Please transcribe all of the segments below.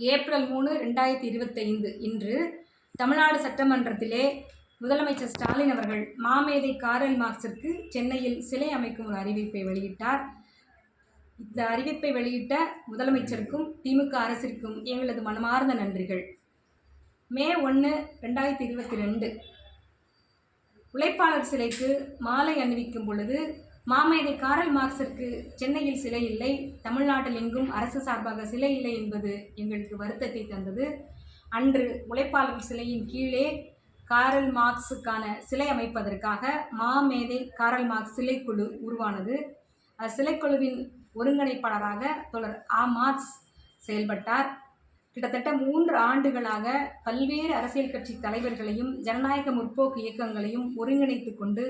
April 3, 2025 இன்று தமிழ்நாடு சட்டமன்றத்திலே முதலமைச்சர் ஸ்டாலின் அவர்கள் மாமேதை காரல் மார்க்சிற்கு சென்னையில் சிலை அமைக்கும் ஒரு அறிவிப்பை வெளியிட்டார். இந்த அறிவிப்பை வெளியிட்ட முதலமைச்சருக்கும் திமுக அரசிற்கும் எங்களது மனமார்ந்த நன்றிகள். மே 1, 2022 உழைப்பாளர் சிலைக்கு மாலை அணிவிக்கும் பொழுது மாமேதை காரல் மார்க்சிற்கு சென்னையில் சிலை இல்லை, தமிழ்நாட்டில் எங்கும் அரசு சார்பாக சிலை இல்லை என்பது எங்களுக்கு வருத்தத்தை தந்தது. அன்று உழைப்பாளர் சிலையின் கீழே காரல் மார்க்ஸுக்கான சிலை அமைப்பதற்காக மாமேதை காரல் மார்க்ஸ் சிலைக்குழு உருவானது. சிலைக்குழுவின் ஒருங்கிணைப்பாளராக தோழர் மார்க்ஸ் செயல்பட்டார். கிட்டத்தட்ட 3 ஆண்டுகளாக பல்வேறு அரசியல் கட்சி தலைவர்களையும் ஜனநாயக முற்போக்கு இயக்கங்களையும் ஒருங்கிணைத்து கொண்டு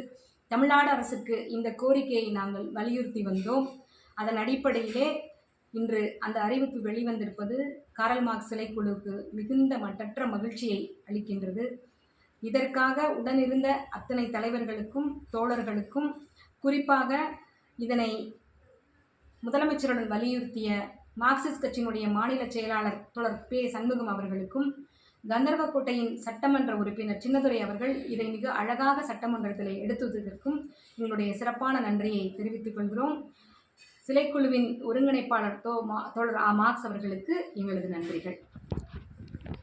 தமிழ்நாடு அரசுக்கு இந்த கோரிக்கையை நாங்கள் வலியுறுத்தி வந்தோம். அதன் அடிப்படையிலே இன்று அந்த அறிவிப்பு வெளிவந்திருப்பது காரல் மார்க்ஸ் சிலைக்குழுவுக்கு மிகுந்த மட்டற்ற மகிழ்ச்சியை அளிக்கின்றது. இதற்காக உடனிருந்த அத்தனை தலைவர்களுக்கும் தோழர்களுக்கும், குறிப்பாக இதனை முதலமைச்சருடன் வலியுறுத்திய மார்க்சிஸ்ட் கட்சியினுடைய மாநில செயலாளர் தோழர் பே. சண்முகம் அவர்களுக்கும், கந்தர்வக்கோட்டையின் சட்டமன்ற உறுப்பினர் சின்னதுரை அவர்கள் இதை மிக அழகாக சட்டமன்றத்தில் எடுத்துவதற்கும் எங்களுடைய சிறப்பான நன்றியை தெரிவித்துக் கொள்கிறோம். சிலைக்குழுவின் ஒருங்கிணைப்பாளர் தோழர் மார்க்ஸ் அவர்களுக்கு எங்களது நன்றிகள்.